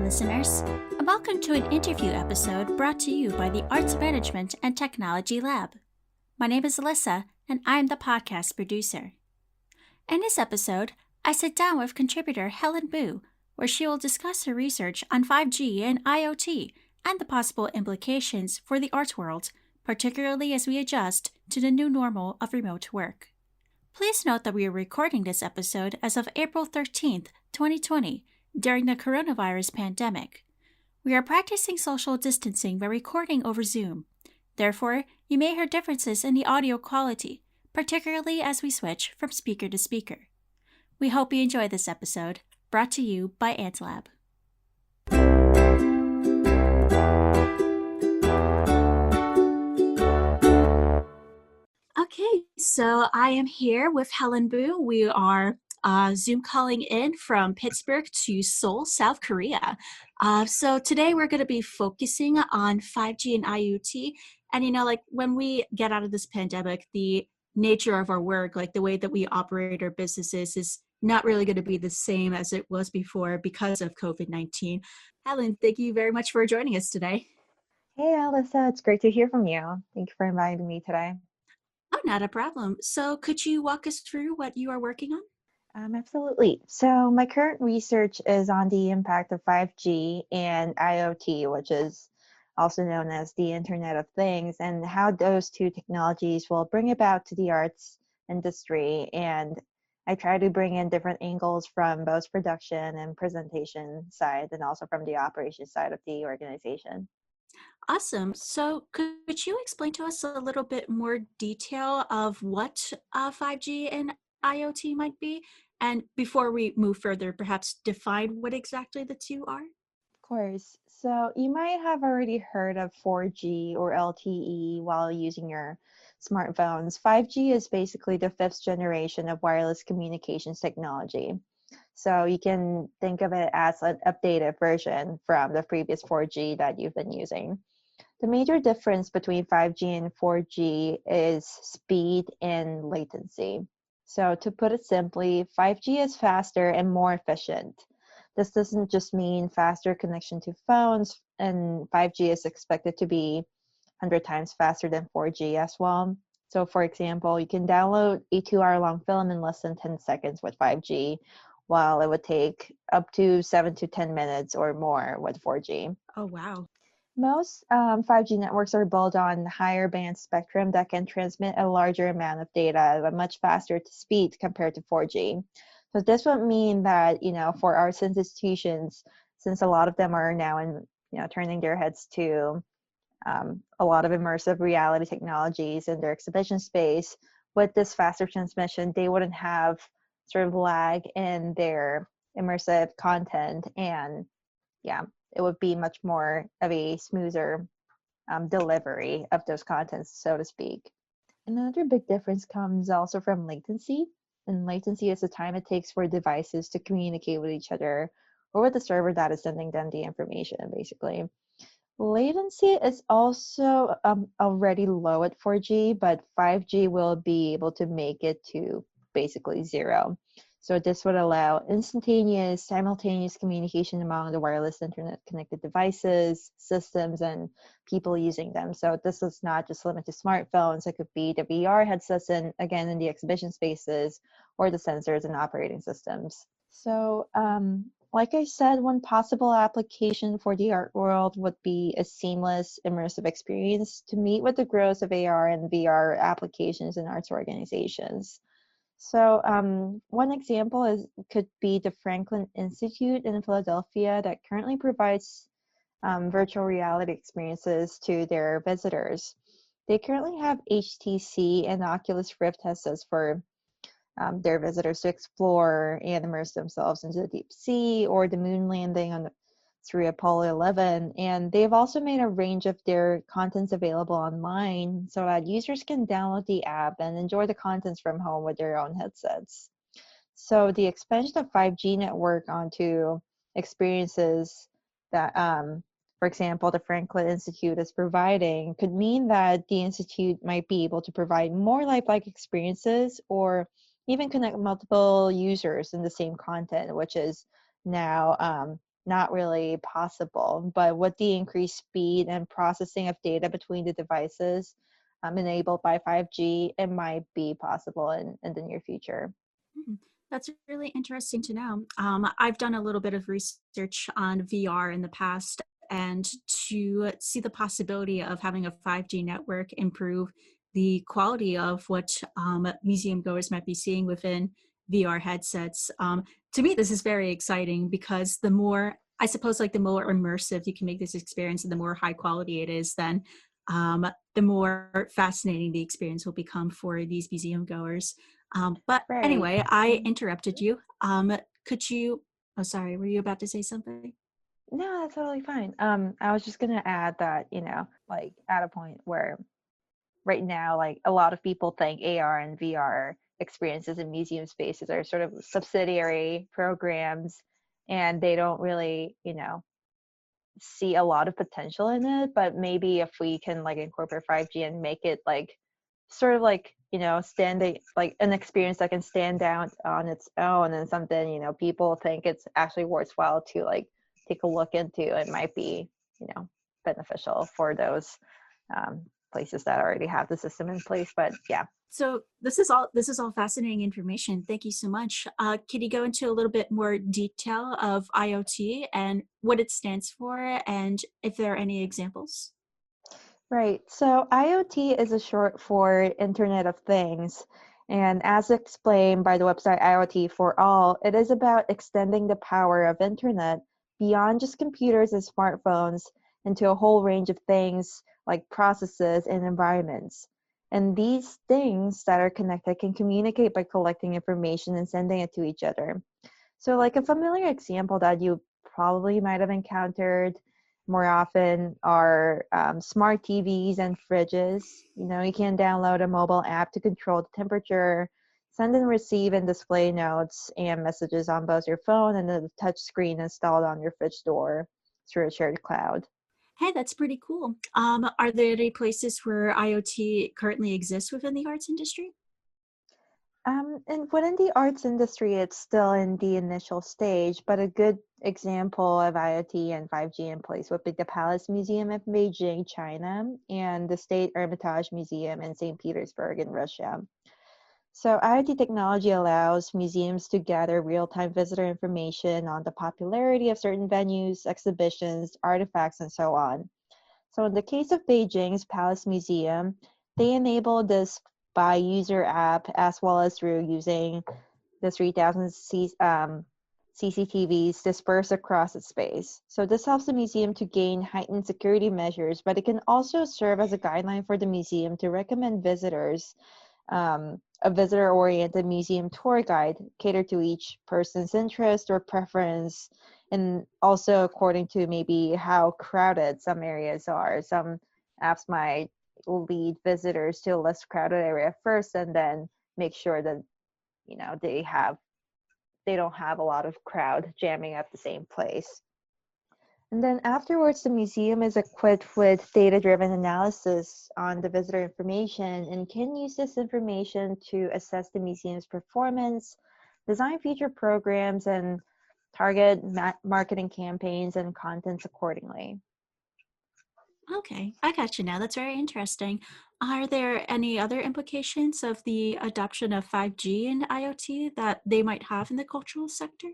listeners, and welcome to an interview episode brought to you by the Arts Management and Technology Lab. My name is Alyssa, and I am the podcast producer. In this episode, I sit down with contributor Helen Boo, where she will discuss her research on 5G and IoT and the possible implications for the arts world, particularly as we adjust to the new normal of remote work. Please note that we are recording this episode as of April 13th, 2020, during the coronavirus pandemic. We are practicing social distancing by recording over Zoom. Therefore, you may hear differences in the audio quality, particularly as we switch from speaker to speaker. We hope you enjoy this episode, brought to you by AntLab. Okay, so I am here with Helen Boo. We are Zoom calling in from Pittsburgh to Seoul, South Korea. So today we're going to be focusing on 5G and IoT. And when we get out of this pandemic, the nature of our work, like the way that we operate our businesses, is not really going to be the same as it was before because of COVID-19. Helen, thank you very much for joining us today. Hey, Alyssa, it's great to hear from you. Thank you for inviting me today. Oh, not a problem. So could you walk us through what you are working on? Absolutely. So my current research is on the impact of 5G and IoT, which is also known as the Internet of Things, and how those two technologies will bring about to the arts industry. And I try to bring in different angles from both production and presentation side, and also from the operations side of the organization. Awesome. So could you explain to us a little bit more detail of what 5G and IoT might be? And before we move further, perhaps define what exactly the two are? Of course. So you might have already heard of 4G or LTE while using your smartphones. 5G is basically the fifth generation of wireless communications technology. So you can think of it as an updated version from the previous 4G that you've been using. The major difference between 5G and 4G is speed and latency. So to put it simply, 5G is faster and more efficient. This doesn't just mean faster connection to phones, and 5G is expected to be 100 times faster than 4G as well. So for example, you can download a 2-hour long film in less than 10 seconds with 5G, while it would take up to 7 to 10 minutes or more with 4G. Oh, wow. Most 5G networks are built on higher band spectrum that can transmit a larger amount of data at a much faster speed compared to 4G. So this would mean that, for arts institutions, since a lot of them are now turning their heads to a lot of immersive reality technologies in their exhibition space, with this faster transmission, they wouldn't have sort of lag in their immersive content, and it would be much more of a smoother delivery of those contents, so to speak. Another big difference comes also from latency, and latency is the time it takes for devices to communicate with each other or with the server that is sending them the information, basically. Latency is also already low at 4G, but 5G will be able to make it to basically zero. So this would allow instantaneous, simultaneous communication among the wireless internet-connected devices, systems, and people using them. So this is not just limited to smartphones. It could be the VR headsets, and again, in the exhibition spaces, or the sensors and operating systems. So like I said, one possible application for the art world would be a seamless, immersive experience to meet with the growth of AR and VR applications in arts organizations. So one example could be the Franklin Institute in Philadelphia that currently provides virtual reality experiences to their visitors. They currently have HTC and Oculus Rift headsets for their visitors to explore and immerse themselves into the deep sea or the moon landing through Apollo 11. And they've also made a range of their contents available online so that users can download the app and enjoy the contents from home with their own headsets. So the expansion of 5G network onto experiences that, for example, the Franklin Institute is providing could mean that the Institute might be able to provide more lifelike experiences or even connect multiple users in the same content, which is now not really possible. But with the increased speed and processing of data between the devices enabled by 5G, it might be possible in the near future. Mhm. That's really interesting to know. I've done a little bit of research on VR in the past, and to see the possibility of having a 5G network improve the quality of what museum goers might be seeing within VR headsets. To me, this is very exciting because the more, I suppose, like the more immersive you can make this experience and the more high quality it is, then the more fascinating the experience will become for these museum goers. But Right. anyway, I Mhm. interrupted you. Could you, oh, sorry, were you about to say something? No, that's totally fine. I was just gonna add that, like at a point where right now, like a lot of people think AR and VR experiences in museum spaces are sort of subsidiary programs, and they don't really, see a lot of potential in it. But maybe if we can like incorporate 5G and make it like sort of like, standing like an experience that can stand out on its own and something, people think it's actually worthwhile to like take a look into, it might be, beneficial for those um, places that already have the system in place. But yeah. So this is all fascinating information. Thank you so much. Can you go into a little bit more detail of IoT and what it stands for, and if there are any examples? Right. So IoT is a short for Internet of Things. And as explained by the website IoT for All, it is about extending the power of Internet beyond just computers and smartphones into a whole range of things like processes and environments. And these things that are connected can communicate by collecting information and sending it to each other. So, like a familiar example that you probably might have encountered more often are smart TVs and fridges. You can download a mobile app to control the temperature, send and receive and display notes and messages on both your phone and the touch screen installed on your fridge door through a shared cloud. Hey, that's pretty cool. Are there any places where IoT currently exists within the arts industry? And within the arts industry, it's still in the initial stage, but a good example of IoT and 5G in place would be the Palace Museum in Beijing, China, and the State Hermitage Museum in St. Petersburg in Russia. So, IoT technology allows museums to gather real time visitor information on the popularity of certain venues, exhibitions, artifacts, and so on. So in the case of Beijing's Palace Museum, they enabled this by user app as well as through using the 3,000 CCTVs dispersed across its space. So this helps the museum to gain heightened security measures, but it can also serve as a guideline for the museum to recommend visitors a visitor-oriented museum tour guide catered to each person's interest or preference, and also according to maybe how crowded some areas are. Some apps might lead visitors to a less crowded area first, and then make sure that they don't have a lot of crowd jamming up the same place. And then afterwards, the museum is equipped with data-driven analysis on the visitor information and can use this information to assess the museum's performance, design future programs, and target marketing campaigns and contents accordingly. Okay, I got you now. That's very interesting. Are there any other implications of the adoption of 5G and IoT that they might have in the cultural sector?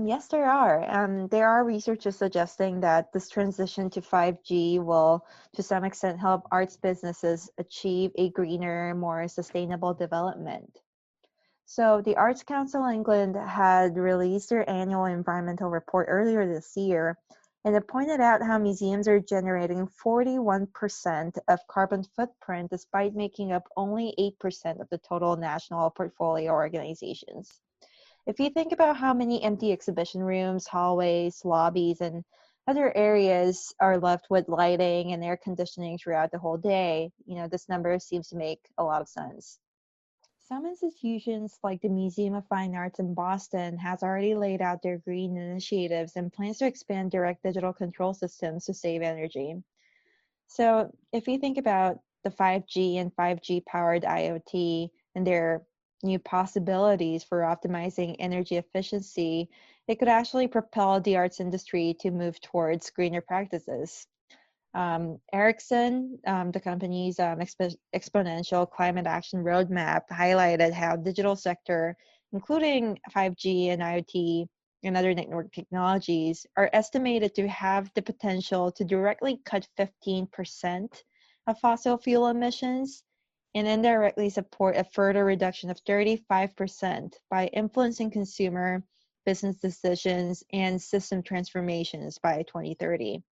Yes, there are. There are researchers suggesting that this transition to 5G will, to some extent, help arts businesses achieve a greener, more sustainable development. So, the Arts Council England had released their annual environmental report earlier this year, and it pointed out how museums are generating 41% of carbon footprint despite making up only 8% of the total national portfolio organizations. If you think about how many empty exhibition rooms, hallways, lobbies, and other areas are left with lighting and air conditioning throughout the whole day, this number seems to make a lot of sense. Some institutions, like the Museum of Fine Arts in Boston, has already laid out their green initiatives and plans to expand direct digital control systems to save energy. So, if you think about the 5G and 5G powered IoT and their new possibilities for optimizing energy efficiency, it could actually propel the arts industry to move towards greener practices. Ericsson, the company's exponential climate action roadmap, highlighted how digital sector, including 5G and IoT and other network technologies, are estimated to have the potential to directly cut 15% of fossil fuel emissions and indirectly support a further reduction of 35% by influencing consumer business decisions and system transformations by 2030.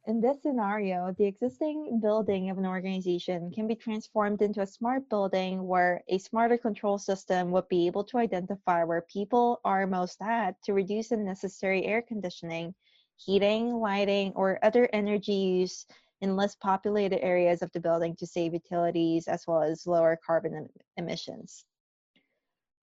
In this scenario, the existing building of an organization can be transformed into a smart building where a smarter control system would be able to identify where people are most at to reduce unnecessary air conditioning, heating, lighting, or other energy use in less populated areas of the building to save utilities as well as lower carbon emissions.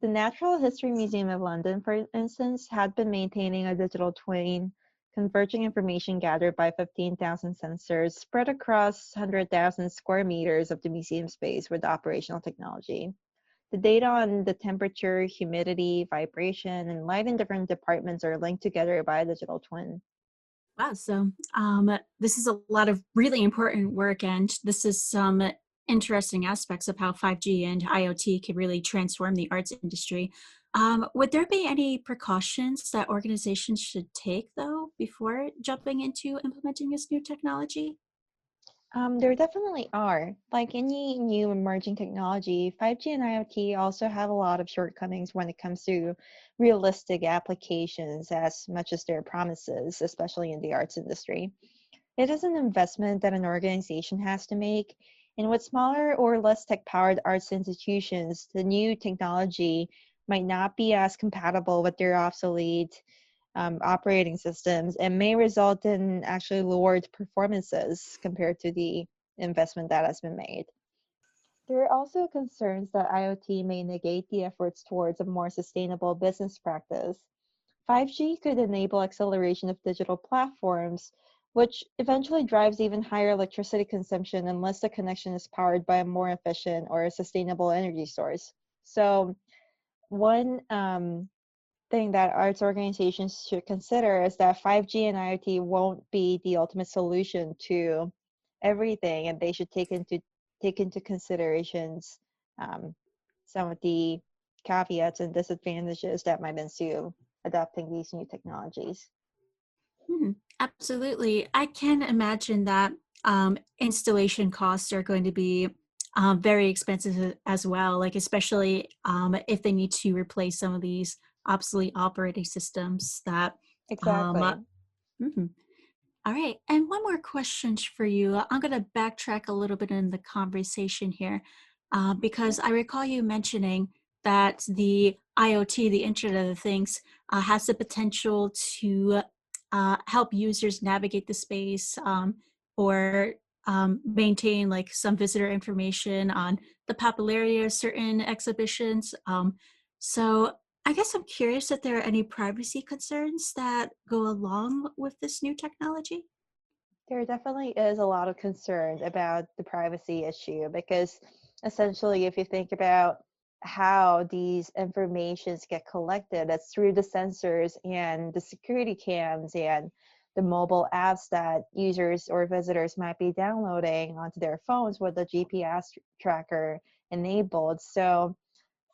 The Natural History Museum of London, for instance, had been maintaining a digital twin converging information gathered by 15,000 sensors spread across 100,000 square meters of the museum space with operational technology. The data on the temperature, humidity, vibration, and light in different departments are linked together by a digital twin. Wow. So this is a lot of really important work, and this is some interesting aspects of how 5G and IoT can really transform the arts industry. Would there be any precautions that organizations should take, though, before jumping into implementing this new technology? There definitely are. Like any new emerging technology, 5G and IoT also have a lot of shortcomings when it comes to realistic applications as much as their promises, especially in the arts industry. It is an investment that an organization has to make. And with smaller or less tech powered arts institutions, the new technology might not be as compatible with their obsolete operating systems and may result in actually lowered performances compared to the investment that has been made. There are also concerns that IoT may negate the efforts towards a more sustainable business practice. 5G could enable acceleration of digital platforms, which eventually drives even higher electricity consumption unless the connection is powered by a more efficient or sustainable energy source. So, one thing that arts organizations should consider is that 5G and IoT won't be the ultimate solution to everything, and they should take into considerations um, some of the caveats and disadvantages that might ensue adopting these new technologies. Hmm, absolutely. I can imagine that installation costs are going to be very expensive as well, like especially if they need to replace some of these obsolete operating systems that um, Exactly. mhm. All right. And one more question for you. I'm going to backtrack a little bit in the conversation here because I recall you mentioning that the IoT, the Internet of Things, has the potential to help users navigate the space or maintain like some visitor information on the popularity of certain exhibitions. So I guess I'm curious if there are any privacy concerns that go along with this new technology. There definitely is a lot of concern about the privacy issue because essentially, if you think about how these informations get collected, it's through the sensors and the security cams and the mobile apps that users or visitors might be downloading onto their phones with the GPS tracker enabled. So,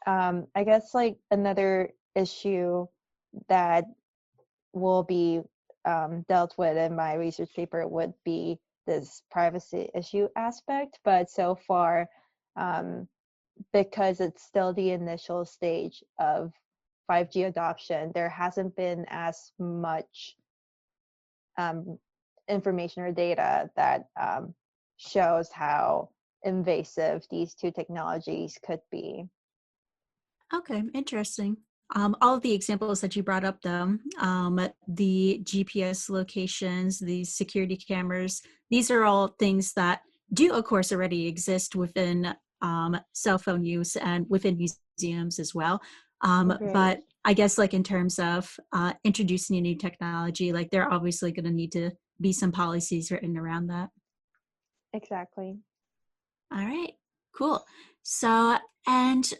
I guess like another issue that will be dealt with in my research paper would be this privacy issue aspect. But so far, um, because it's still the initial stage of 5G adoption, there hasn't been as much um, information or data that shows how invasive these two technologies could be. Okay, interesting. All of the examples that you brought up, though, the GPS locations, the security cameras, these are all things that do, of course, already exist within cell phone use and within museums as well. Great. But I guess, like in terms of introducing a new technology, like there are obviously going to need to be some policies written around that. Exactly. All right, cool. So, and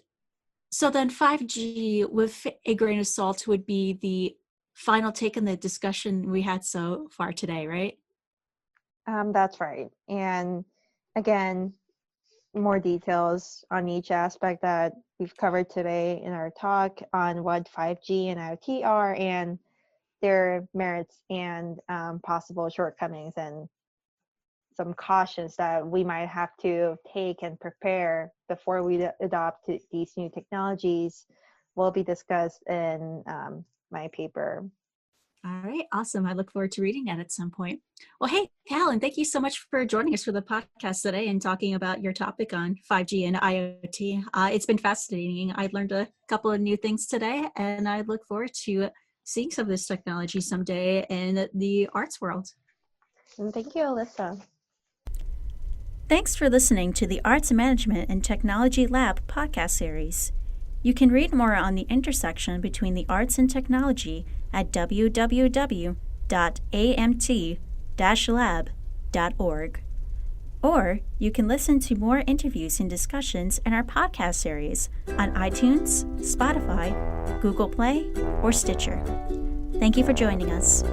so then 5G with a grain of salt would be the final take on the discussion we had so far today, right? That's right. And again, more details on each aspect that we've covered today in our talk on what 5G and IoT are and their merits and possible shortcomings and some cautions that we might have to take and prepare before we adopt these new technologies will be discussed in my paper. All right, awesome. I look forward to reading that at some point. Well, hey, Helen, thank you so much for joining us for the podcast today and talking about your topic on 5G and IoT. It's been fascinating. I learned a couple of new things today, and I look forward to seeing some of this technology someday in the arts world. And thank you, Alyssa. Thanks for listening to the Arts Management and Technology Lab podcast series. You can read more on the intersection between the arts and technology at www.amt-lab.org. Or you can listen to more interviews and discussions in our podcast series on iTunes, Spotify, Google Play, or Stitcher. Thank you for joining us.